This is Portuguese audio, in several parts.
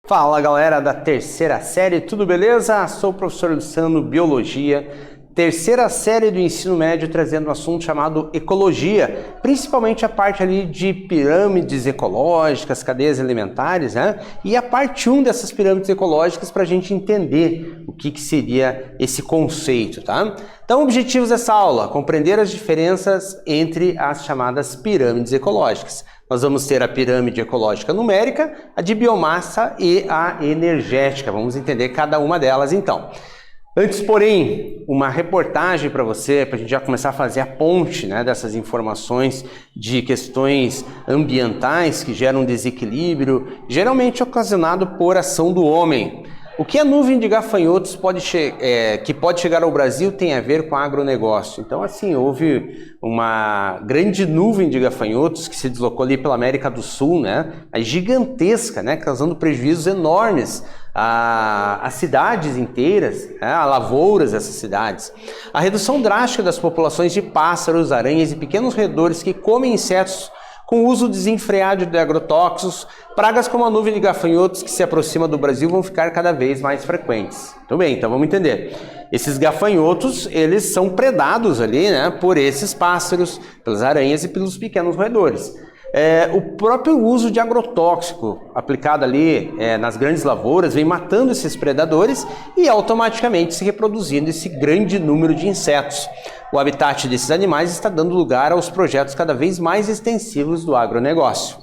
Fala galera da terceira série, tudo beleza? Sou o professor Luciano, Biologia, terceira série do ensino médio, trazendo um assunto chamado ecologia, principalmente a parte ali de pirâmides ecológicas, cadeias alimentares, né? E a parte 1 dessas pirâmides ecológicas para a gente entender o que seria esse conceito, tá? Então, objetivos dessa aula, compreender as diferenças entre as chamadas pirâmides ecológicas. Nós vamos ter a pirâmide ecológica numérica, a de biomassa e a energética. Vamos entender cada uma delas então. Antes, porém, uma reportagem para você, para a gente já começar a fazer a ponte, né, dessas informações de questões ambientais que geram desequilíbrio, geralmente ocasionado por ação do homem. O que a nuvem de gafanhotos que pode chegar ao Brasil tem a ver com agronegócio. Então, assim, houve uma grande nuvem de gafanhotos que se deslocou ali pela América do Sul, né? É gigantesca, né? Causando prejuízos enormes a cidades inteiras, né? A lavouras dessas cidades. A redução drástica das populações de pássaros, aranhas e pequenos roedores que comem insetos com o uso desenfreado de agrotóxicos, pragas como a nuvem de gafanhotos que se aproxima do Brasil vão ficar cada vez mais frequentes. Muito bem, então vamos entender. Esses gafanhotos, eles são predados ali, né, por esses pássaros, pelas aranhas e pelos pequenos roedores. O próprio uso de agrotóxico aplicado ali nas grandes lavouras vem matando esses predadores e automaticamente se reproduzindo esse grande número de insetos. O habitat desses animais está dando lugar aos projetos cada vez mais extensivos do agronegócio.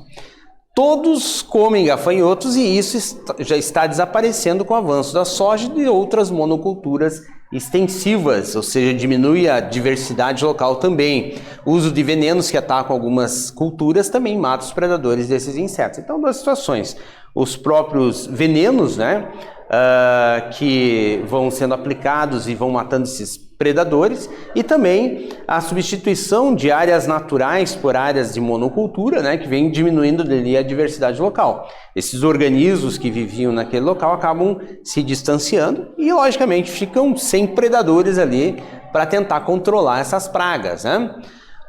Todos comem gafanhotos e isso já está desaparecendo com o avanço da soja e de outras monoculturas extensivas, ou seja, diminui a diversidade local também. O uso de venenos que atacam algumas culturas também mata os predadores desses insetos. Então, duas situações. Os próprios venenos, né, que vão sendo aplicados e vão matando esses predadores, e também a substituição de áreas naturais por áreas de monocultura, né, que vem diminuindo ali a diversidade local. Esses organismos que viviam naquele local acabam se distanciando e, logicamente, ficam sem predadores ali para tentar controlar essas pragas, né?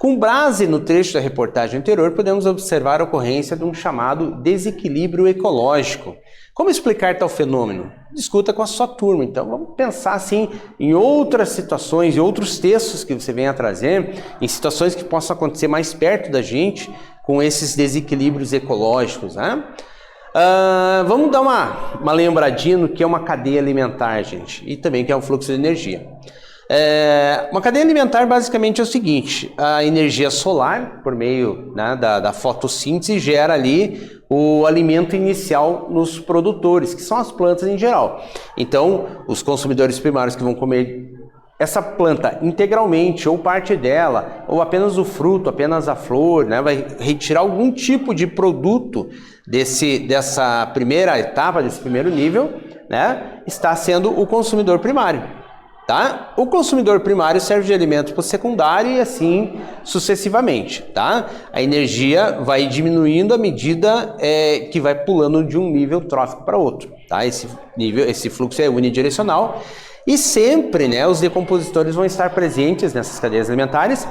Com base no trecho da reportagem anterior, podemos observar a ocorrência de um chamado desequilíbrio ecológico. Como explicar tal fenômeno? Discuta com a sua turma. Então, vamos pensar assim em outras situações, em outros textos que você venha a trazer, em situações que possam acontecer mais perto da gente com esses desequilíbrios ecológicos, né? Vamos dar uma lembradinha no que é uma cadeia alimentar, gente, e também que é o fluxo de energia. Uma cadeia alimentar basicamente é o seguinte: a energia solar, por meio, né, da fotossíntese, gera ali o alimento inicial nos produtores, que são as plantas em geral. Então, os consumidores primários que vão comer essa planta integralmente, ou parte dela, ou apenas o fruto, apenas a flor, né, vai retirar algum tipo de produto dessa primeira etapa, desse primeiro nível, né, está sendo o consumidor primário. Tá? O consumidor primário serve de alimento para o secundário e assim sucessivamente. Tá? A energia vai diminuindo à medida que vai pulando de um nível trófico para outro. Tá? Esse fluxo é unidirecional e sempre, né, os decompositores vão estar presentes nessas cadeias alimentares,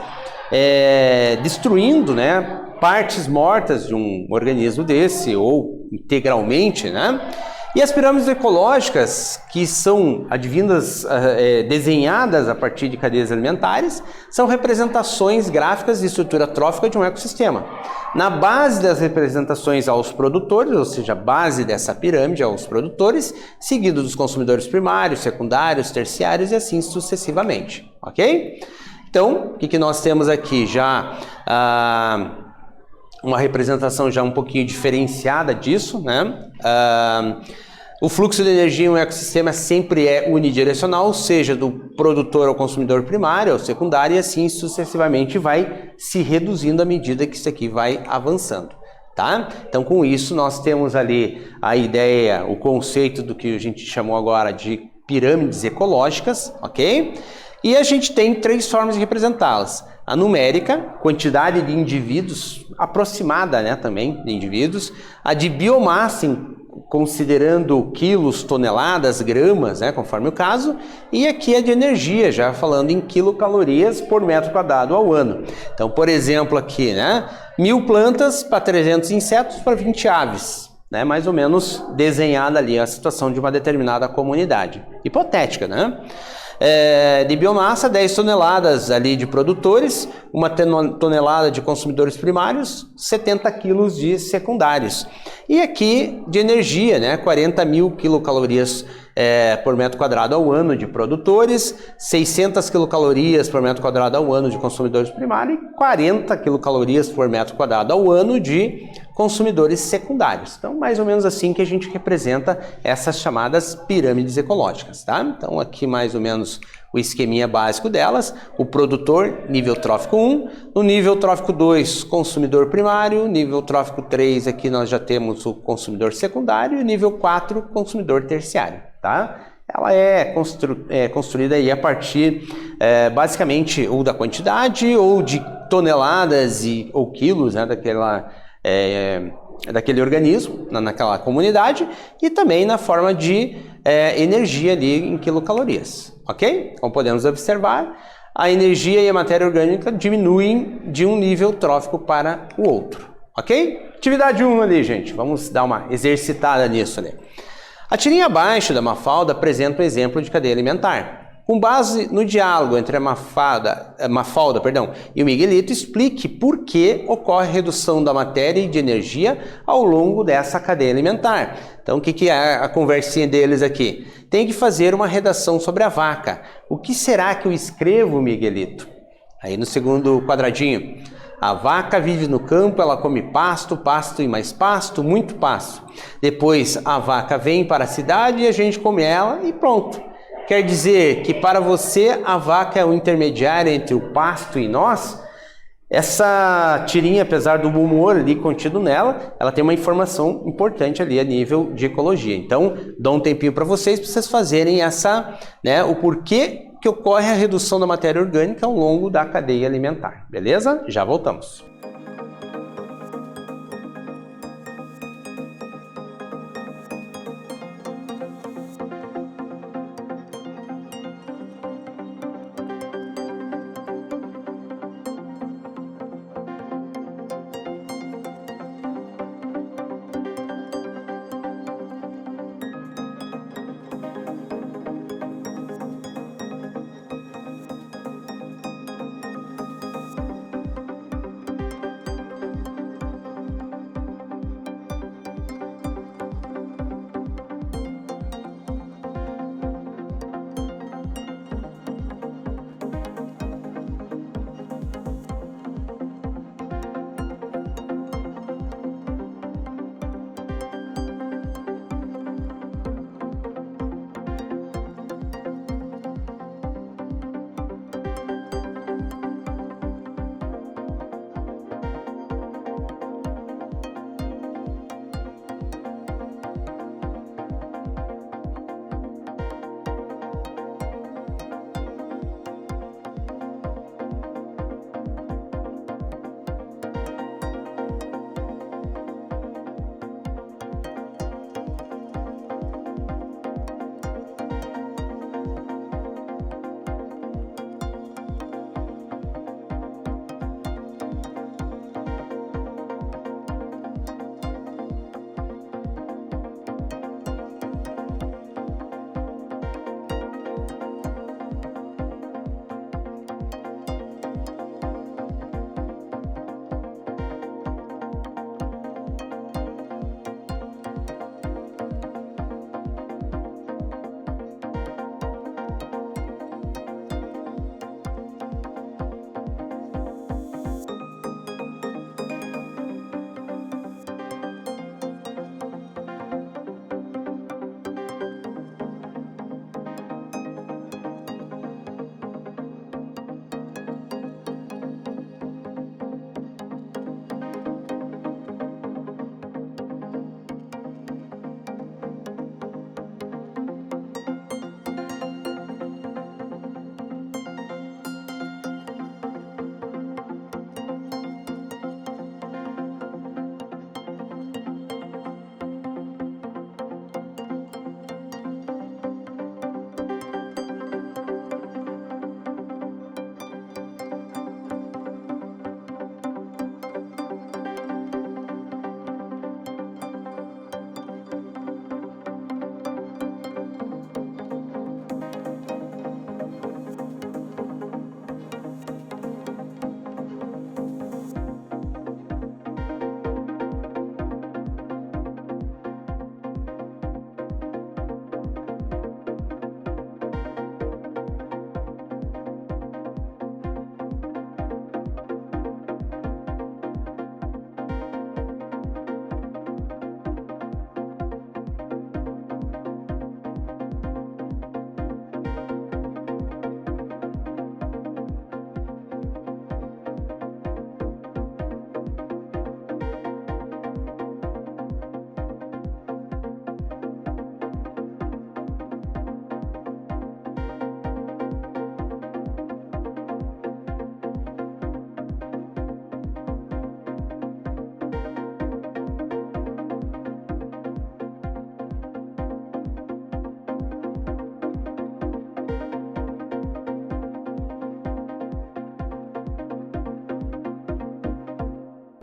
destruindo, né, partes mortas de um organismo desse ou integralmente, né? E as pirâmides ecológicas, que são advindas, desenhadas a partir de cadeias alimentares, são representações gráficas de estrutura trófica de um ecossistema. Na base das representações aos produtores, ou seja, a base dessa pirâmide aos produtores, seguido dos consumidores primários, secundários, terciários e assim sucessivamente, ok? Então, o que nós temos aqui? Já uma representação já um pouquinho diferenciada disso, né? O fluxo de energia em um ecossistema sempre é unidirecional, seja do produtor ao consumidor primário, ao secundário, e assim sucessivamente vai se reduzindo à medida que isso aqui vai avançando. Tá? Então, com isso, nós temos ali a ideia, o conceito do que a gente chamou agora de pirâmides ecológicas, ok? E a gente tem 3 formas de representá-las. A numérica, quantidade de indivíduos, aproximada, né, também de indivíduos. A de biomassa, considerando quilos, toneladas, gramas, né, conforme o caso. E aqui a de energia, já falando em quilocalorias por metro quadrado ao ano. Então, por exemplo, aqui, né, 1000 plantas para 300 insetos para 20 aves. né, mais ou menos desenhada ali a situação de uma determinada comunidade. Hipotética, né? De biomassa, 10 toneladas ali de produtores, 1 tonelada de consumidores primários, 70 quilos de secundários. E aqui de energia, né, 40.000 quilocalorias por metro quadrado ao ano de produtores, 600 quilocalorias por metro quadrado ao ano de consumidores primários e 40 quilocalorias por metro quadrado ao ano de consumidores secundários. Então, mais ou menos assim que a gente representa essas chamadas pirâmides ecológicas, tá? Então, aqui mais ou menos o esqueminha básico delas: o produtor, nível trófico 1, no nível trófico 2, consumidor primário, nível trófico 3, aqui nós já temos o consumidor secundário, e nível 4, consumidor terciário, tá? Ela é construída aí a partir, basicamente, ou da quantidade, ou de toneladas ou quilos, né, daquele organismo, naquela comunidade, e também na forma de energia ali em quilocalorias, ok? Como podemos observar, a energia e a matéria orgânica diminuem de um nível trófico para o outro, ok? Atividade 1 ali, gente, vamos dar uma exercitada nisso ali. A tirinha abaixo da Mafalda apresenta um exemplo de cadeia alimentar. Com base no diálogo entre a Mafalda e o Miguelito, explique por que ocorre redução da matéria e de energia ao longo dessa cadeia alimentar. Então, o que é a conversinha deles aqui? Tem que fazer uma redação sobre a vaca. O que será que eu escrevo, Miguelito? Aí no segundo quadradinho. A vaca vive no campo, ela come pasto, pasto e mais pasto, muito pasto. Depois a vaca vem para a cidade e a gente come ela e pronto. Quer dizer que para você a vaca é o intermediário entre o pasto e nós? Essa tirinha, apesar do humor ali contido nela, ela tem uma informação importante ali a nível de ecologia. Então, dou um tempinho para vocês fazerem o porquê que ocorre a redução da matéria orgânica ao longo da cadeia alimentar. Beleza? Já voltamos.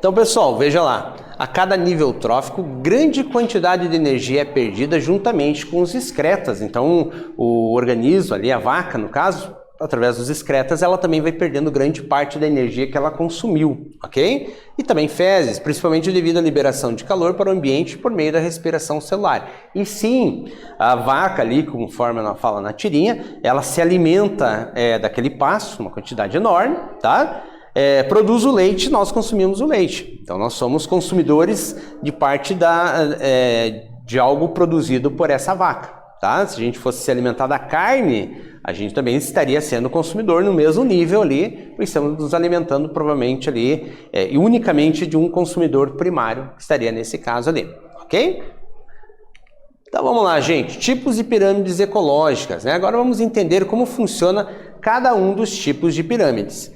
Então, pessoal, veja lá, a cada nível trófico, grande quantidade de energia é perdida juntamente com os excretas. Então, o organismo ali, a vaca, no caso, através dos excretas, ela também vai perdendo grande parte da energia que ela consumiu, ok? E também fezes, principalmente devido à liberação de calor para o ambiente por meio da respiração celular. E sim, a vaca ali, conforme ela fala na tirinha, ela se alimenta daquele pasto, uma quantidade enorme, tá? Produz o leite, nós consumimos o leite. Então nós somos consumidores de parte de algo produzido por essa vaca, tá? Se a gente fosse se alimentar da carne, a gente também estaria sendo consumidor no mesmo nível ali, pois estamos nos alimentando provavelmente ali e unicamente de um consumidor primário, que estaria nesse caso ali, ok? Então vamos lá, gente, tipos de pirâmides ecológicas, né? Agora vamos entender como funciona cada um dos tipos de pirâmides.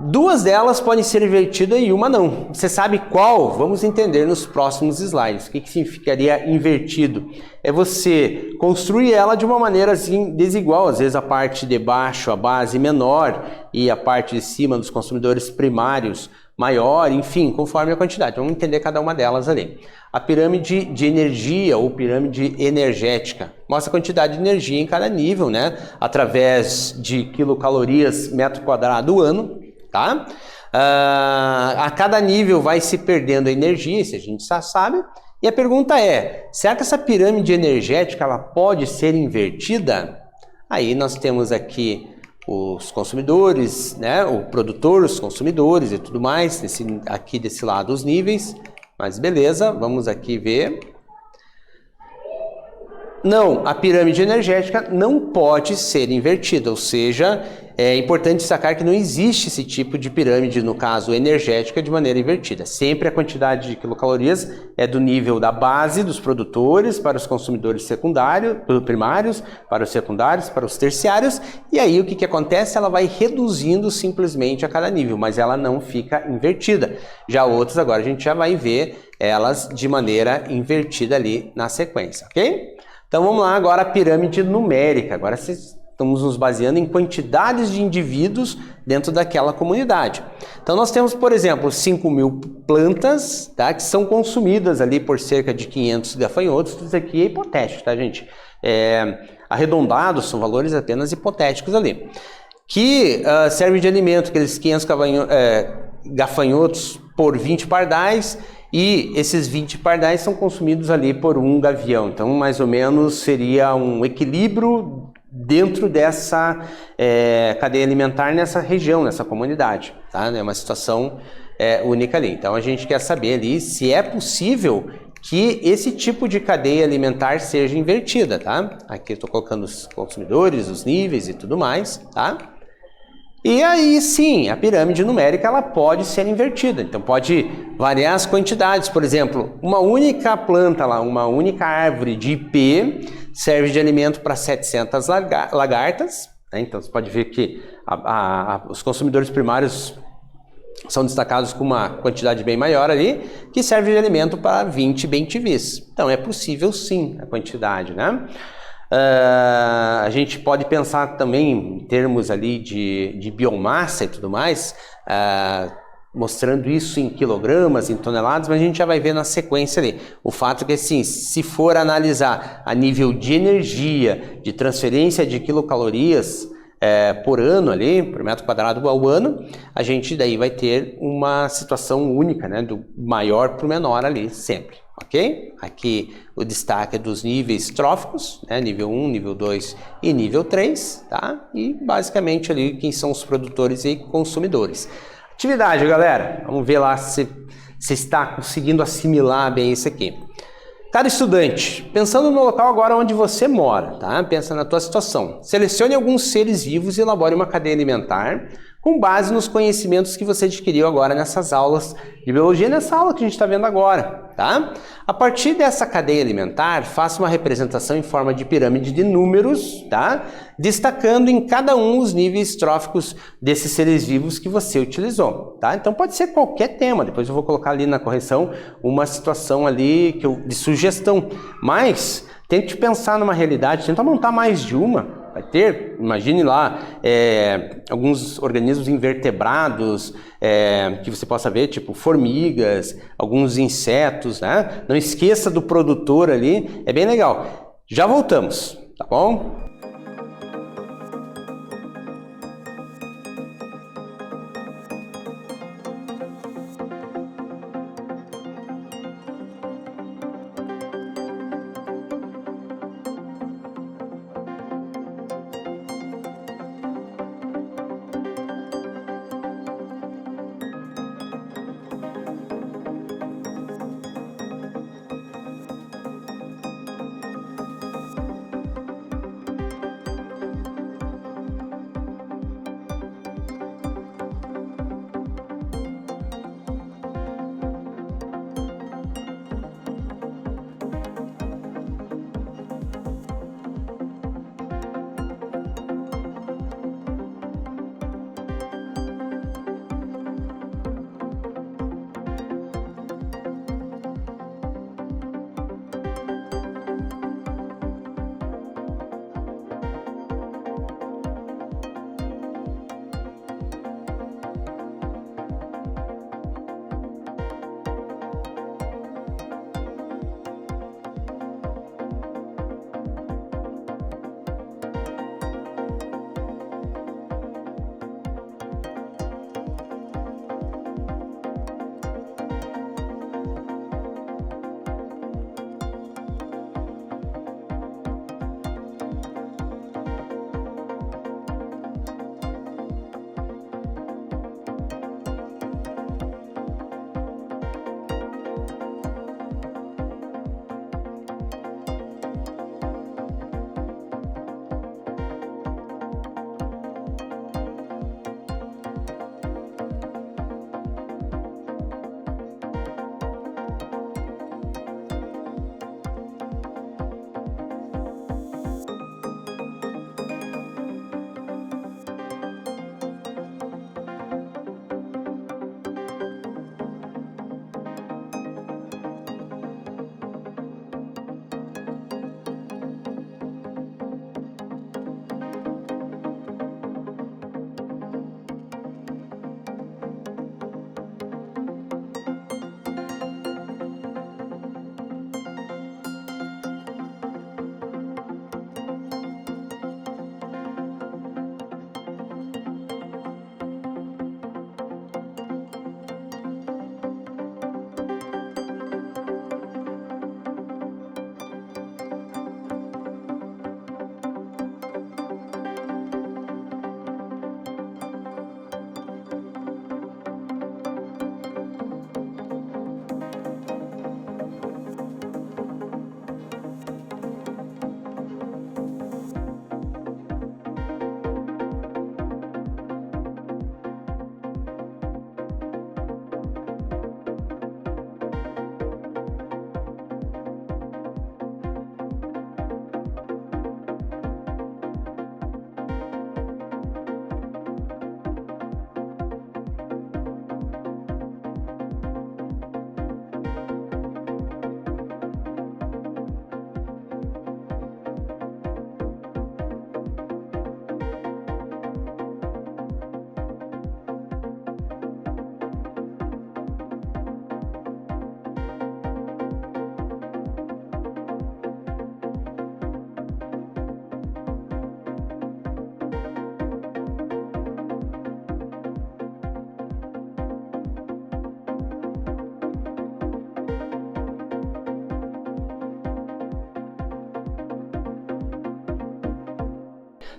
Duas delas podem ser invertidas e uma não. Você sabe qual? Vamos entender nos próximos slides. O que significaria invertido? É você construir ela de uma maneira assim, desigual. Às vezes a parte de baixo, a base menor, e a parte de cima dos consumidores primários maior, enfim, conforme a quantidade. Vamos entender cada uma delas ali. A pirâmide de energia ou pirâmide energética mostra a quantidade de energia em cada nível, né? Através de quilocalorias metro quadrado ano. Tá? A cada nível vai se perdendo energia, isso a gente já sabe. E a pergunta é, será que essa pirâmide energética ela pode ser invertida? Aí nós temos aqui os consumidores, né? O produtor, os consumidores e tudo mais, aqui desse lado os níveis, mas beleza, vamos aqui ver. Não, a pirâmide energética não pode ser invertida, ou seja, é importante destacar que não existe esse tipo de pirâmide, no caso energética, de maneira invertida. Sempre a quantidade de quilocalorias é do nível da base dos produtores para os consumidores secundários, primários, para os secundários, para os terciários, e aí o que acontece? Ela vai reduzindo simplesmente a cada nível, mas ela não fica invertida. Já outros agora a gente já vai ver elas de maneira invertida ali na sequência, ok? Então vamos lá agora a pirâmide numérica. Agora estamos nos baseando em quantidades de indivíduos dentro daquela comunidade. Então nós temos, por exemplo, 5.000 plantas, tá, que são consumidas ali por cerca de 500 gafanhotos. Isso aqui é hipotético, tá, gente? Arredondados, são valores apenas hipotéticos ali. Que serve de alimento, aqueles 500 gafanhotos por 20 pardais. E esses 20 pardais são consumidos ali por um gavião. Então, mais ou menos, seria um equilíbrio dentro dessa cadeia alimentar nessa região, nessa comunidade. Tá? É uma situação única ali. Então, a gente quer saber ali se é possível que esse tipo de cadeia alimentar seja invertida. Tá? Aqui eu estou colocando os consumidores, os níveis e tudo mais. Tá? E aí sim, a pirâmide numérica ela pode ser invertida, então pode variar as quantidades. Por exemplo, uma única planta lá, uma única árvore de ipê serve de alimento para 700 lagartas, né? Então você pode ver que os consumidores primários são destacados com uma quantidade bem maior ali, que serve de alimento para 20 bem-te-vês. Então é possível sim a quantidade, né? A gente pode pensar também em termos ali de biomassa e tudo mais, mostrando isso em quilogramas, em toneladas, mas a gente já vai ver na sequência ali. O fato é que assim, se for analisar a nível de energia, de transferência de quilocalorias por ano ali, por metro quadrado ao ano, a gente daí vai ter uma situação única, né, do maior para o menor ali, sempre. Ok? Aqui o destaque é dos níveis tróficos, né? Nível 1, nível 2 e nível 3, tá? E basicamente ali quem são os produtores e consumidores. Atividade, galera. Vamos ver lá se está conseguindo assimilar bem isso aqui. Cada estudante, pensando no local agora onde você mora, tá? Pensa na tua situação. Selecione alguns seres vivos e elabore uma cadeia alimentar com base nos conhecimentos que você adquiriu agora nessas aulas de biologia, nessa aula que a gente está vendo agora, tá? A partir dessa cadeia alimentar, faça uma representação em forma de pirâmide de números, tá? Destacando em cada um os níveis tróficos desses seres vivos que você utilizou, tá? Então pode ser qualquer tema, depois eu vou colocar ali na correção uma situação ali de sugestão, mas tente pensar numa realidade, tenta montar mais de uma, Vai ter, imagine lá, alguns organismos invertebrados que você possa ver, tipo formigas, alguns insetos, né? Não esqueça do produtor ali, é bem legal. Já voltamos, tá bom?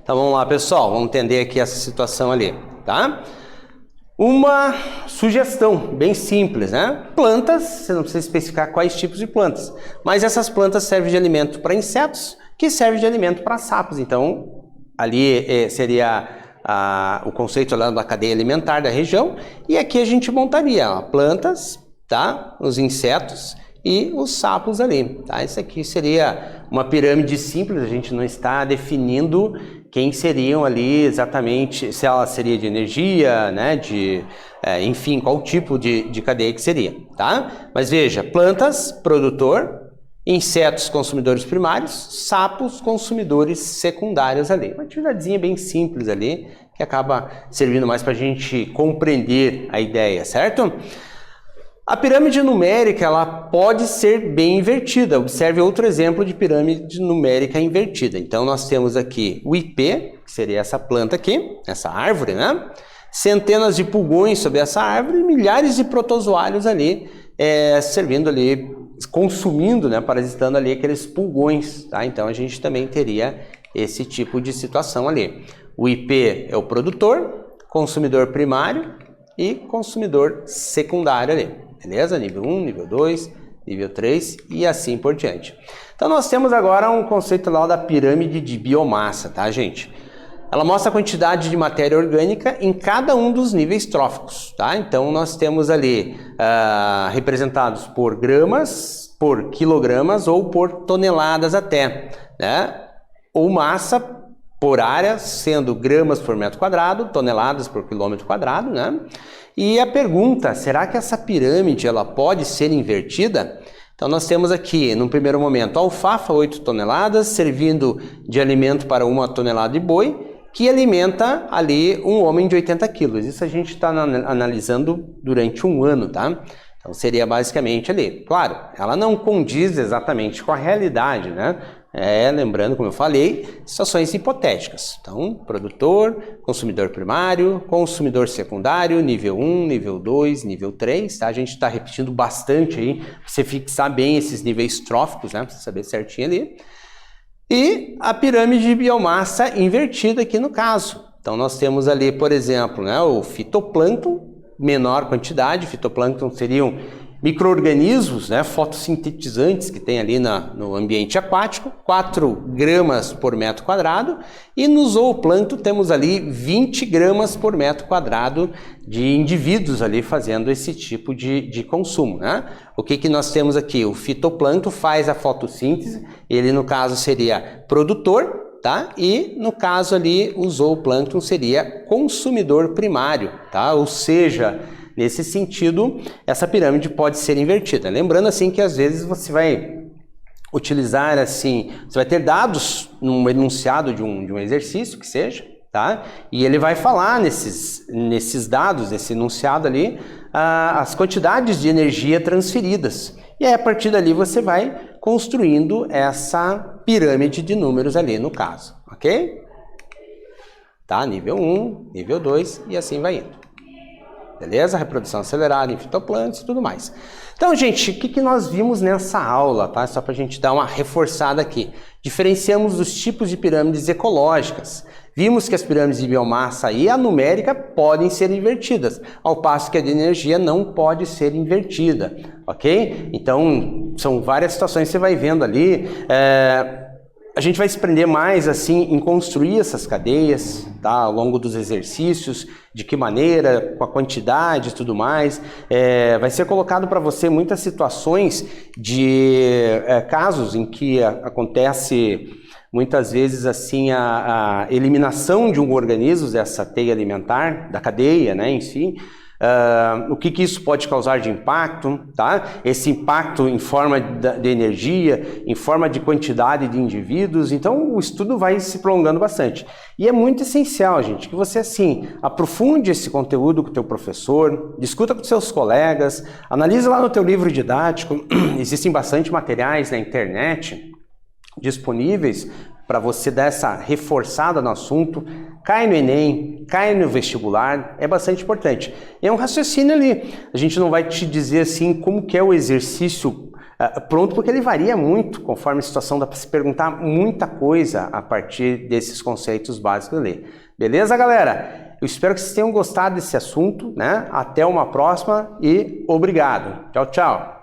Então vamos lá, pessoal, vamos entender aqui essa situação ali, tá? Uma sugestão bem simples, né? Plantas, você não precisa especificar quais tipos de plantas, mas essas plantas servem de alimento para insetos, que servem de alimento para sapos. Então, ali seria o conceito lá da cadeia alimentar da região, e aqui a gente montaria plantas, tá? Os insetos e os sapos ali, tá? Isso aqui seria uma pirâmide simples, a gente não está definindo quem seriam ali exatamente, se ela seria de energia, né, enfim, qual tipo de cadeia que seria, tá? Mas veja, plantas, produtor, insetos consumidores primários, sapos consumidores secundários ali. Uma atividadezinha bem simples ali, que acaba servindo mais para a gente compreender a ideia, certo? A pirâmide numérica, ela pode ser bem invertida. Observe outro exemplo de pirâmide numérica invertida. Então, nós temos aqui o IP, que seria essa planta aqui, essa árvore, né? Centenas de pulgões sobre essa árvore, milhares de protozoários ali, servindo ali, consumindo, né? Parasitando ali aqueles pulgões, tá? Então, a gente também teria esse tipo de situação ali. O IP é o produtor, consumidor primário e consumidor secundário ali. Beleza? Nível 1, nível 2, nível 3 e assim por diante. Então nós temos agora um conceito lá da pirâmide de biomassa, tá, gente? Ela mostra a quantidade de matéria orgânica em cada um dos níveis tróficos, tá? Então nós temos ali representados por gramas, por quilogramas ou por toneladas até, né? Ou massa por área, sendo gramas por metro quadrado, toneladas por quilômetro quadrado, né? E a pergunta, será que essa pirâmide ela pode ser invertida? Então nós temos aqui, no primeiro momento, alfafa 8 toneladas, servindo de alimento para 1 tonelada de boi, que alimenta ali um homem de 80 quilos. Isso a gente está analisando durante um ano, tá? Então seria basicamente ali. Claro, ela não condiz exatamente com a realidade, né? Lembrando, como eu falei, situações hipotéticas. Então, produtor, consumidor primário, consumidor secundário, nível 1, nível 2, nível 3, tá? A gente está repetindo bastante aí, pra você fixar bem esses níveis tróficos, né? Pra você saber certinho ali. E a pirâmide de biomassa invertida aqui no caso. Então, nós temos ali, por exemplo, né, o fitoplâncton, menor quantidade. Fitoplâncton seriam micro-organismos, né, fotossintetizantes que tem ali no ambiente aquático, 4 gramas por metro quadrado, e no zooplâncton temos ali 20 gramas por metro quadrado de indivíduos ali fazendo esse tipo de consumo, né? O que nós temos aqui? O fitoplâncton faz a fotossíntese, ele no caso seria produtor, tá? E no caso ali o zooplâncton seria consumidor primário, tá? Ou seja, nesse sentido, essa pirâmide pode ser invertida. Lembrando assim que às vezes você vai utilizar assim, você vai ter dados num enunciado de um exercício que seja, tá? E ele vai falar nesses dados, nesse enunciado ali, as quantidades de energia transferidas. E aí a partir dali você vai construindo essa pirâmide de números ali no caso, ok? Tá? Nível 1, nível 2 e assim vai indo. Beleza? Reprodução acelerada em fitoplâncton e tudo mais. Então, gente, o que nós vimos nessa aula, tá? Só para a gente dar uma reforçada aqui. Diferenciamos os tipos de pirâmides ecológicas. Vimos que as pirâmides de biomassa e a numérica podem ser invertidas, ao passo que a de energia não pode ser invertida, ok? Então, são várias situações que você vai vendo ali. A gente vai se prender mais assim em construir essas cadeias, tá? Ao longo dos exercícios, de que maneira, com a quantidade e tudo mais. Vai ser colocado para você muitas situações de casos em que acontece muitas vezes assim a eliminação de um organismo dessa teia alimentar, da cadeia, né, em si. O que isso pode causar de impacto, tá? Esse impacto em forma de energia, em forma de quantidade de indivíduos. Então o estudo vai se prolongando bastante. E é muito essencial, gente, que você assim aprofunde esse conteúdo com o teu professor, discuta com seus colegas, analise lá no teu livro didático. Existem bastante materiais na internet disponíveis para você dar essa reforçada no assunto. Cai no Enem, cai no vestibular, é bastante importante. E é um raciocínio ali. A gente não vai te dizer assim como que é o exercício pronto, porque ele varia muito conforme a situação, dá para se perguntar muita coisa a partir desses conceitos básicos ali. Beleza, galera? Eu espero que vocês tenham gostado desse assunto, né? Até uma próxima e obrigado. Tchau, tchau.